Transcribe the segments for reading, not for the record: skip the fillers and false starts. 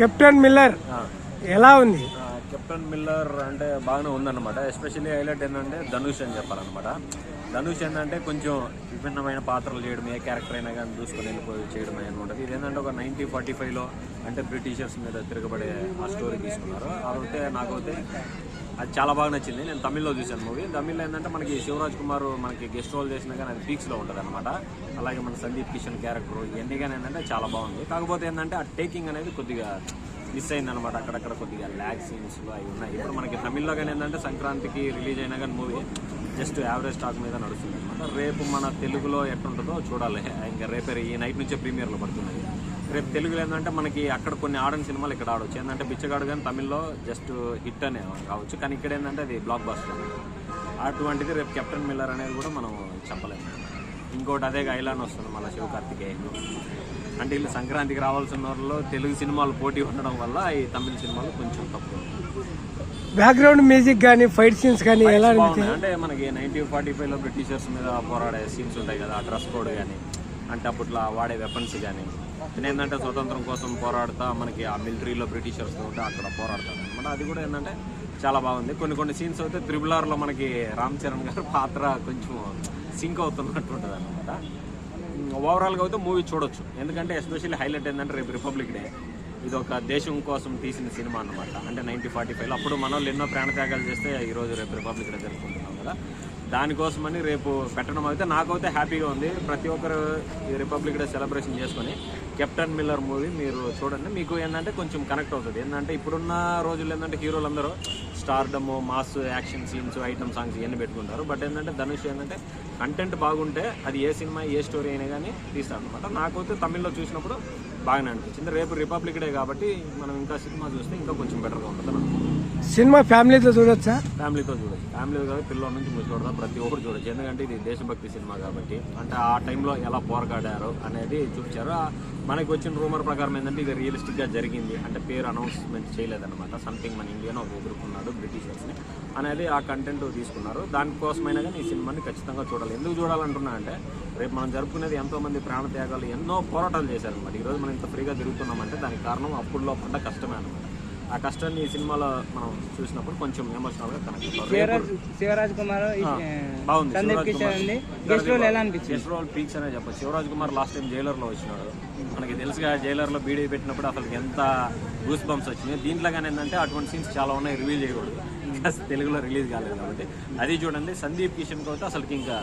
Captain Miller ఎలా ఉంది? Captain Miller అంటే బాగానే ఉందన్నమాట. ఎస్పెషల్లీ హైలైట్ ఏంటంటే ధనుష్ అని చెప్పాలన్నమాట. ధనుష్ ఏంటంటే కొంచెం విభిన్నమైన పాత్రలు చేయడం, ఏ క్యారెక్టర్ అయినా కానీ చూసుకొని వెళ్ళిపోయి చేయడం అనమాట. ఇది ఏంటంటే ఒక 1945లో అంటే బ్రిటిషర్స్ మీద తిరగబడే ఆ స్టోరీ తీసుకున్నారు. అదైతే నాకైతే అది చాలా బాగా నచ్చింది. నేను తమిళ్లో చూశాను మూవీ. తమిళ్లో ఏంటంటే మనకి శివరాజ్ కుమార్ మనకి గెస్ట్ రోల్ చేసినా కానీ అది పీక్స్లో ఉంటుంది అనమాట. అలాగే మన సందీప్ కిషన్ క్యారెక్టర్ ఇవన్నీ కానీ ఏంటంటే చాలా బాగుంది. కాకపోతే ఏంటంటే ఆ టేకింగ్ అనేది కొద్దిగా మిస్ అయింది అనమాట. అక్కడక్కడ కొద్దిగా ల్యాగ్ సీన్స్లో అవి ఉన్నాయి. ఇప్పుడు మనకి తమిళ్లో కానీ ఏంటంటే సంక్రాంతికి రిలీజ్ అయినా కానీ మూవీ జస్ట్ యావరేజ్ స్టాక్ మీద నడుస్తుంది అనమాట. రేపు మన తెలుగులో ఎట్లుంటుందో చూడాలి. ఇంకా రేపే ఈ నైట్ నుంచే ప్రీమియర్లో పడుతున్నది. రేపు తెలుగులో ఏంటంటే మనకి అక్కడ కొన్ని ఆడని సినిమాలు ఇక్కడ ఆడవచ్చు. ఏంటంటే బిచ్చగాడు కానీ తమిళ్లో జస్ట్ హిట్ అనే కావచ్చు, కానీ ఇక్కడ ఏంటంటే అది బ్లాక్ బస్టర్. అటువంటిది రేపు కెప్టెన్ మిల్లర్ అనేది కూడా మనం చెప్పలేము. ఇంకోటి అదే ఐలాన్ వస్తుంది మళ్ళీ శివకార్తికేయన్. అంటే వీళ్ళు సంక్రాంతికి రావాల్సిన వాళ్ళు తెలుగు సినిమాలు పోటీ ఉండడం వల్ల ఈ తమిళ సినిమాలు కొంచెం తక్కువ. బ్యాక్గ్రౌండ్ మ్యూజిక్ కానీ ఫైట్ సీన్స్ కానీ ఎలా అంటే మనకి 1945లో బ్రిటిషర్స్ మీద పోరాడే సీన్స్ ఉంటాయి కదా, ఆ డ్రెస్ కోడ్ కానీ అంటే అప్పట్లో వాడే వెపన్స్ కానీ ఏంటంటే స్వతంత్రం కోసం పోరాడుతా మనకి ఆ మిలిటరీలో బ్రిటిషర్స్ ఉంటే అక్కడ పోరాడతారు అనమాట. అది కూడా ఏంటంటే చాలా బాగుంది. కొన్ని సీన్స్ అయితే త్రిబుల్-ఆర్లో మనకి రామ్ చరణ్ గారు పాత్ర కొంచెం సింక్ అవుతున్నట్టు ఉంటుంది అనమాట. ఓవరాల్గా అయితే మూవీ చూడొచ్చు. ఎందుకంటే ఎస్పెషల్లీ హైలైట్ ఏంటంటే రేపు రిపబ్లిక్ డే. ఇది ఒక దేశం కోసం తీసిన సినిమా అనమాట. అంటే 1945లో అప్పుడు మన వాళ్ళు ఎన్నో ప్రాణత్యాగాలు చేస్తే ఈరోజు రేపు రిపబ్లిక్ డే జరుపుకుంటున్నాం కదా, దానికోసమని రేపు పెట్టడం అయితే నాకైతే హ్యాపీగా ఉంది. ప్రతి ఒక్కరు ఈ రిపబ్లిక్ డే సెలబ్రేషన్ చేసుకొని కెప్టెన్ మిల్లర్ మూవీ మీరు చూడండి. మీకు ఏంటంటే కొంచెం కనెక్ట్ అవుతుంది. ఏంటంటే ఇప్పుడున్న రోజుల్లో ఏంటంటే హీరోలందరూ stardom, mass, action scenes, item songs ఇవన్నీ పెట్టుకుంటారు. బట్ ఏంటంటే ధనుష్ ఏంటంటే కంటెంట్ బాగుంటే అది ఏ సినిమా ఏ స్టోరీ అయినా కానీ తీస్తాడు అనమాట. నాకైతే తమిళ్లో చూసినప్పుడు బాగానే అనిపించింది. రేపు రిపబ్లిక్ డే కాబట్టి మనం ఇంకా సినిమా చూస్తే ఇంకా కొంచెం బెటర్గా ఉంటుంది. సినిమా ఫ్యామిలీతో చూడొచ్చా? ఫ్యామిలీతో చూడొచ్చు. ఫ్యామిలీ కాదు, పిల్లల నుంచి చూడదా ప్రతి ఒక్కరు చూడొచ్చు. ఎందుకంటే ఇది దేశభక్తి సినిమా కాబట్టి అంటే ఆ టైంలో ఎలా పోరాడారు అనేది చూపించారు. మనకి వచ్చిన రూమర్ ప్రకారం ఏంటంటే ఇది రియలిస్టిక్గా జరిగింది. అంటే పేరు అనౌన్స్మెంట్ చేయలేదన్నమాట. సంథింగ్ మన ఇండియాలో ఒక ఎదుర్కొన్నాడు బ్రిటిషర్స్ని అనేది ఆ కంటెంట్ తీసుకున్నారు. దానికోసమైనా కానీ ఈ సినిమాని ఖచ్చితంగా చూడాలి. ఎందుకు చూడాలంటున్నా అంటే రేపు మనం జరుపుకునేది ఎంతోమంది ప్రాణత్యాగాలు, ఎన్నో పోరాటాలు చేశారనమాట. ఈరోజు మనం ఇంత ఫ్రీగా తిరుగుతున్నామంటే దానికి కారణం అప్పుడులో పడ్డ కష్టమే అనమాట. ఆ కష్టాన్ని ఈ సినిమాలో మనం చూసినప్పుడు కొంచెం ఎమోషనల్ గా కనెక్ట్ అవుతారు. శివరాజ్ కుమార్ బాగుంది. గెస్ట్ రోల్ పీక్స్ అనే చెప్పచ్చు. Shivraj Kumar last time Jailer లో వచ్చినాడు. మనకి తెలుసుగా జైలర్ లో బీడీ పెట్టినప్పుడు అసలు ఎంత గూస్ బంప్స్ వచ్చినాయి. దీంట్లో కానీ ఏంటంటే అటువంటి సీన్స్ చాలా ఉన్నాయి, రివీల్ చేయకూడదు ఇంకా తెలుగులో రిలీజ్ కాలేదు కాబట్టి అది చూడండి. సందీప్ కిషన్ అయితే అసలుకి ఇంకా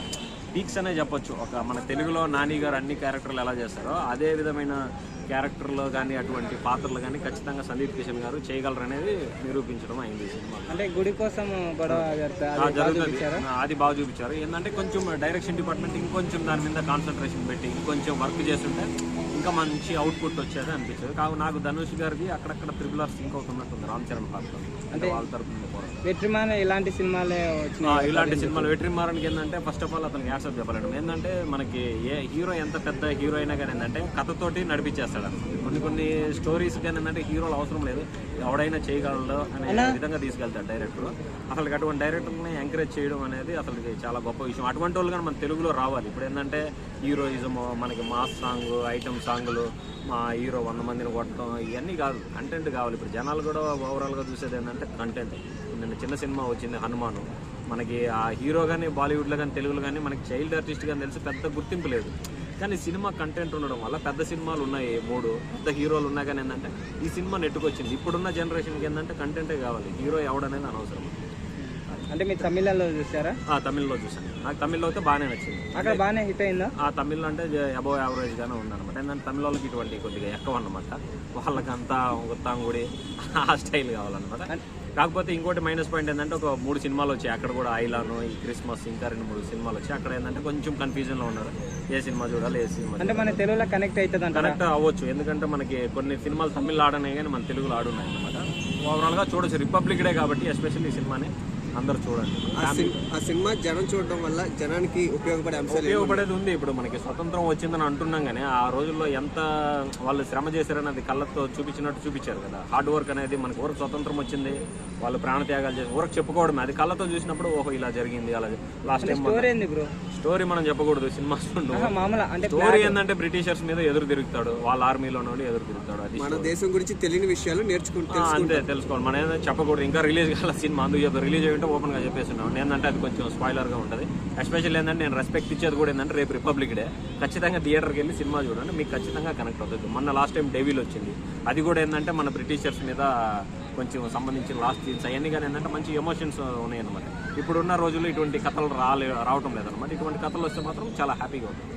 పీక్స్ అనే చెప్పొచ్చు. ఒక మన తెలుగులో నాని గారు అన్ని క్యారెక్టర్లు ఎలా చేస్తారో అదే విధమైన క్యారెక్టర్లో కానీ అటువంటి పాత్రలు కానీ ఖచ్చితంగా సందీప్ కిషన్ గారు చేయగలరు అనేది నిరూపించడం అయింది ఈ సినిమా. అంటే గుడి కోసం జరుగుతుంది, అది బాగా చూపించారు. ఏంటంటే కొంచెం డైరెక్షన్ డిపార్ట్మెంట్ ఇంకొంచెం దాని మీద కాన్సన్ట్రేషన్ పెట్టి ఇంకొంచెం వర్క్ చేస్తుంటే ఇంకా మంచి అవుట్పుట్ వచ్చేది అనిపించదు. కాదు నాకు ధనుష్ గారికి అక్కడక్కడ త్రిబుల్-ఆర్ సింక్ అవుతున్నట్టుంది రామ్ చరణ్ పాత్ర. అంటే వాళ్ళ తరఫున వెట్రిమాన్ ఇలాంటి సినిమాలే ఇలాంటి సినిమాలు వెట్రిమారన్కి ఏంటంటే ఫస్ట్ ఆఫ్ ఆల్ అతనికి యాక్సెప్ట్ చెప్పలేడం. ఏంటంటే మనకి ఏ హీరో ఎంత పెద్ద హీరో అయినా కానీ ఏంటంటే కథతోటి నడిపించేస్తాడు అనమాట. కొన్ని స్టోరీస్ కానీ ఏంటంటే హీరోలు అవసరం లేదు, ఎవడైనా చేయగలడు అనే విధంగా తీసుకెళ్తాడు డైరెక్టర్. అసలు అటువంటి డైరెక్టర్ని ఎంకరేజ్ చేయడం అనేది అసలు చాలా గొప్ప విషయం. అటువంటి వాళ్ళు కానీ మన తెలుగులో రావాలి. ఇప్పుడు ఏంటంటే హీరోయిజము, మనకి మాస్ సాంగ్, ఐటమ్ సాంగులు, మా హీరో 100 మందిని కొట్టడం ఇవన్నీ కాదు, కంటెంట్ కావాలి. ఇప్పుడు జనాలు కూడా ఓవరాల్గా చూసేది ఏంటంటే కంటెంట్. నిన్న చిన్న సినిమా వచ్చింది హనుమాను. మనకి ఆ హీరో కానీ బాలీవుడ్లో కానీ తెలుగులో కానీ మనకి చైల్డ్ ఆర్టిస్ట్ కానీ తెలిసి పెద్ద గుర్తింపు లేదు. కానీ సినిమా కంటెంట్ ఉండడం వల్ల పెద్ద సినిమాలు ఉన్నాయి, 3 పెద్ద హీరోలు ఉన్నాయి. కానీ ఏంటంటే ఈ సినిమా నెట్టుకొచ్చింది. ఇప్పుడున్న జనరేషన్కి ఏంటంటే కంటెంటే కావాలి, హీరో ఎవడనేది అనవసరం. అంటే మీరు తమిళలో చూసారా? తమిళ్లో చూసాను. నాకు తమిళ్లో అయితే బాగానే నచ్చింది. అక్కడ బాగానే హిట్ అయిందా? తమిళ్లో అంటే అబౌవ్ యావరేజ్ గానే ఉందన్నమాట. ఏంటంటే తమిళ వాళ్ళకి ఇటువంటి కొద్దిగా ఎక్కువ అన్నమాట. వాళ్ళకంతా గుత్తాంగుడి ఆ స్టైల్ కావాలన్నమాట. కాకపోతే ఇంకోటి మైనస్ పాయింట్ ఏంటంటే ఒక 3 సినిమాలు వచ్చాయి. అక్కడ కూడా ఐలాను, ఈ క్రిస్మస్, ఇంకా 2-3 సినిమాలు వచ్చాయి. అక్కడ ఏంటంటే కొంచెం కన్ఫ్యూజన్ లో ఉన్నారు, ఏ సినిమా చూడాలి, ఏ సినిమా. అంటే మన తెలుగులో కనెక్ట్ అవుతుంది, కనెక్ట్ అవ్వచ్చు. ఎందుకంటే మనకి కొన్ని సినిమాలు తమిళ్ ఆడనే కానీ మన తెలుగులో ఆడున్నాయి అనమాట. ఓవరాల్ గా చూడొచ్చు. రిపబ్లిక్ డే కాబట్టి ఎస్పెషల్లీ ఈ సినిమాని అందరూ చూడండి. ఆ సినిమా జనం చూడడం వల్ల జనానికి ఉపయోగపడే అంశాలు ఉపయోగపడేది ఉంది. ఇప్పుడు మనకి స్వతంత్రం వచ్చిందని అంటున్నాం కానీ ఆ రోజుల్లో ఎంత వాళ్ళు శ్రమ చేశారని అది కళ్ళతో చూపించినట్టు చూపించారు కదా. హార్డ్ వర్క్ అనేది మనకి ఊరికి స్వతంత్రం వచ్చింది, వాళ్ళు ప్రాణత్యాగాలు చేసి ఊరికి చెప్పుకోవడమే. అది కళ్ళతో చూసినప్పుడు ఓహో ఇలా జరిగింది అలా. లాస్ట్ టైం స్టోరీ ఏంది బ్రో? స్టోరీ మనం చెప్పకూడదు సినిమా. మామూలు అంటే స్టోరీ ఏంటంటే బ్రిటిషర్స్ మీద ఎదురు తిరుగుతాడు, వాళ్ళ ఆర్మీలో ఎదురు తిరుగుతాడు. అది మన దేశం గురించి తెలియని విషయాలు నేర్చుకుంటే అంతే తెలుసుకోవాలి. మనం ఏదైనా చెప్పకూడదు, ఇంకా రిలీజ్ కాల సినిమా అందుకు చెప్పి రిలీజ్ అయ్యింటే ఓపెన్ గా చెప్పేస్తున్నాం. ఏంటంటే అది కొంచెం స్పాయిలర్ గా ఉంటుంది. ఎస్పెషల్ ఏంటంటే నేను రెస్పెక్ట్ ఇచ్చేది కూడా ఏంటంటే రేపు రిపబ్లిక్ డే, ఖచ్చితంగా థియేటర్కి వెళ్ళి సినిమా చూడండి, మీకు ఖచ్చితంగా కనెక్ట్ అవుతుంది. మొన్న లాస్ట్ టైం డెవిల్ వచ్చింది, అది కూడా ఏంటంటే మన బ్రిటిషర్స్ మీద కొంచెం సంబంధించిన లాస్ట్ సీన్స్ అవన్నీ కానీ ఏంటంటే మంచి ఎమోషన్స్ ఉన్నాయన్నమాట. ఇప్పుడున్న రోజుల్లో ఇటువంటి కథలు రావటం లేదన్నమాట. ఇటువంటి కథలు వస్తే మాత్రం చాలా హ్యాపీగా ఉంటుంది.